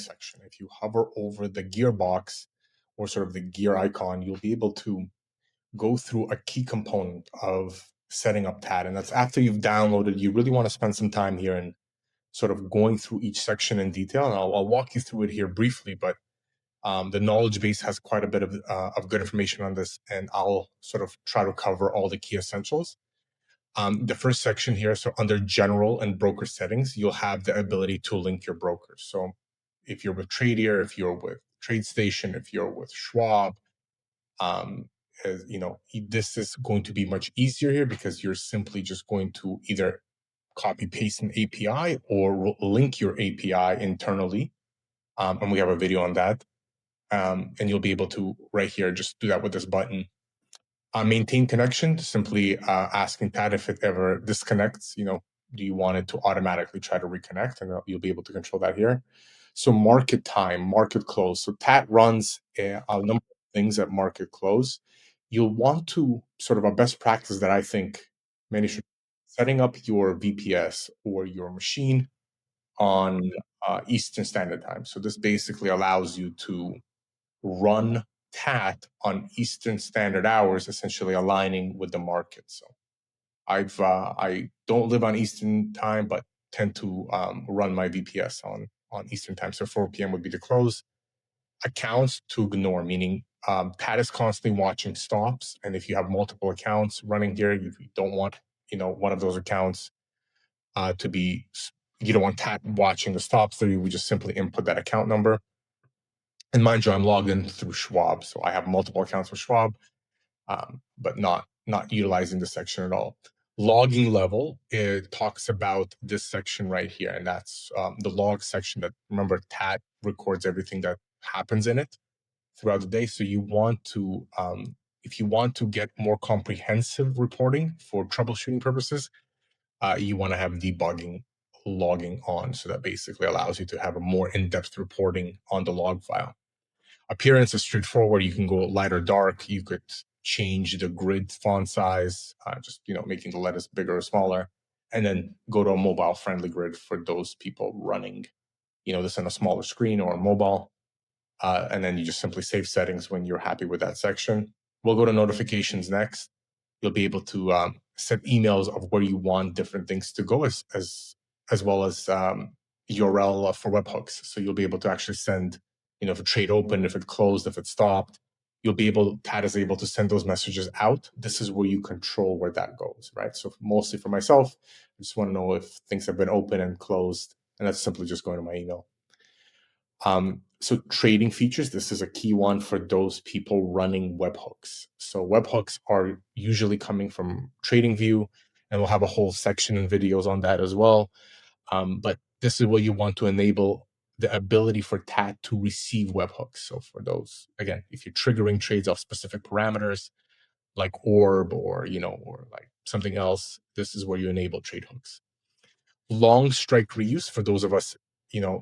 section. If you hover over the gearbox or sort of the gear icon, you'll be able to go through a key component of setting up TAT. And that's after you've downloaded. You really want to spend some time here and sort of going through each section in detail. And I'll walk you through it here briefly, but the knowledge base has quite a bit of good information on this, and I'll sort of try to cover all the key essentials. The first section here, so under general and broker settings, you'll have the ability to link your brokers. So if you're with Tradier, if you're with TradeStation, if you're with Schwab, this is going to be much easier here because you're simply just going to either copy paste an API or link your API internally. And we have a video on that. And you'll be able to right here, just do that with this button. Maintain connection, simply asking TAT if it ever disconnects, do you want it to automatically try to reconnect? And you'll be able to control that here. So market time, market close. So TAT runs a number of things at market close. You'll want to sort of a best practice that I think many should, setting up your VPS or your machine on Eastern Standard Time. So this basically allows you to run TAT on Eastern Standard Hours, essentially aligning with the market. So I don't live on Eastern Time, but tend to run my VPS on Eastern Time. So 4 p.m. would be the close. Accounts to ignore, meaning TAT is constantly watching stops, and if you have multiple accounts running here, you don't want one of those accounts to be. You don't want TAT watching the stops there. You would just simply input that account number. And mind you, I'm logged in through Schwab, so I have multiple accounts with Schwab, but not utilizing this section at all. Logging level, it talks about this section right here, and that's the log section. That, remember, TAT records everything that happens in it throughout the day. So you want to, if you want to get more comprehensive reporting for troubleshooting purposes, you want to have debugging logging on. So that basically allows you to have a more in-depth reporting on the log file. Appearance is straightforward. You can go light or dark. You could change the grid font size, just making the letters bigger or smaller, and then go to a mobile-friendly grid for those people running, this on a smaller screen or mobile. And then you just simply save settings when you're happy with that section. We'll go to notifications next. You'll be able to set emails of where you want different things to go, as well as URL for webhooks. So you'll be able to actually send, if a trade opened, if it closed, if it stopped, TAT is able to send those messages out. This is where you control where that goes, right? So mostly for myself, I just want to know if things have been open and closed, and that's simply just going to my email. So trading features, this is a key one for those people running webhooks. So webhooks are usually coming from TradingView, and we'll have a whole section and videos on that as well. But this is where you want to enable the ability for TAT to receive webhooks. So for those, again, if you're triggering trades off specific parameters like orb or like something else, this is where you enable trade hooks. Long strike reuse for those of us,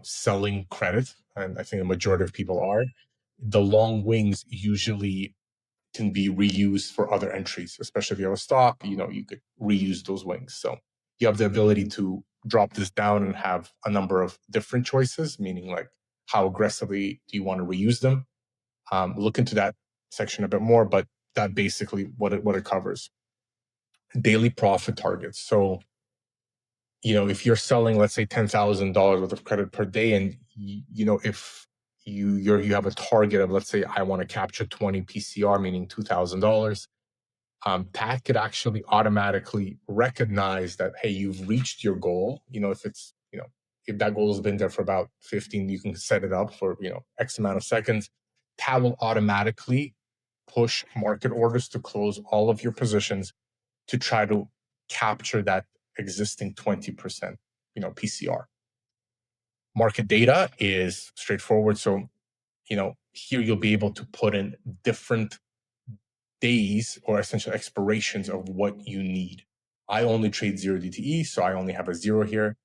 selling credit, and I think the majority of people are. The long wings usually can be reused for other entries, especially if you have a stock, you could reuse those wings. So you have the ability to drop this down and have a number of different choices, meaning like how aggressively do you want to reuse them? Look into that section a bit more, but that basically what it covers. Daily profit targets. So if you're selling, let's say $10,000 worth of credit per day, and if you have a target of, let's say, I want to capture 20 PCR, meaning $2,000, TAT could actually automatically recognize that, hey, you've reached your goal. If it's if that goal has been there for about 15, you can set it up for X amount of seconds. TAT will automatically push market orders to close all of your positions to try to capture that existing 20% PCR. Market data is straightforward. So here you'll be able to put in different days or essential expirations of what you need. I only trade 0 DTE, so I only have a 0 here.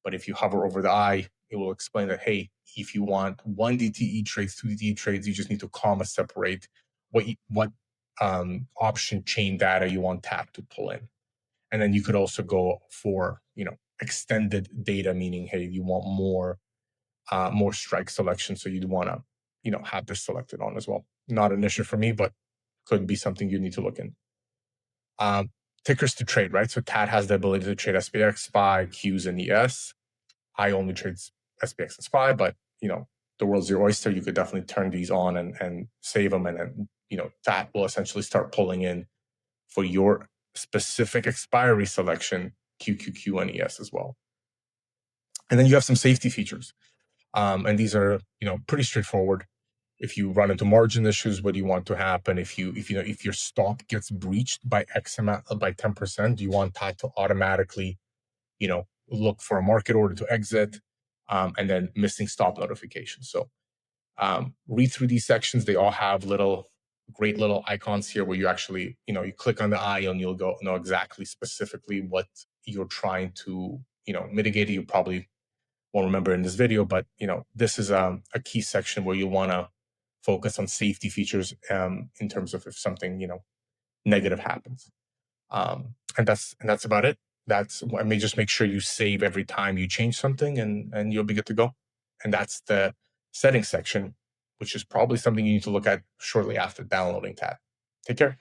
But if you hover over the I, it will explain that, hey, if you want 1 DTE trades, 2 DTE trades, you just need to comma separate what option chain data you want TAT to pull in. And then you could also go for, extended data, meaning, hey, you want more more strike selection. So you'd want to, have this selected on as well. Not an issue for me, but could be something you need to look in. Um, Tickers to trade, right? So TAT has the ability to trade SPX, SPY, Qs, and ES. I only trade SPX and SPY, but the world's your oyster. You could definitely turn these on and save them, and then TAT will essentially start pulling in for your specific expiry selection QQQ and ES as well. And then you have some safety features, and these are pretty straightforward. If you run into margin issues, what do you want to happen? If your stop gets breached by X amount, by 10%, do you want that to automatically look for a market order to exit, and then missing stop notifications? So read through these sections. They all have great little icons here where you actually you click on the eye and you'll know exactly specifically what you're trying to mitigate. You probably won't remember in this video, but this is a key section where you want to focus on safety features, in terms of if something negative happens. And that's about it. I may just make sure you save every time you change something, and you'll be good to go. And that's the settings section, which is probably something you need to look at shortly after downloading TAT. Take care.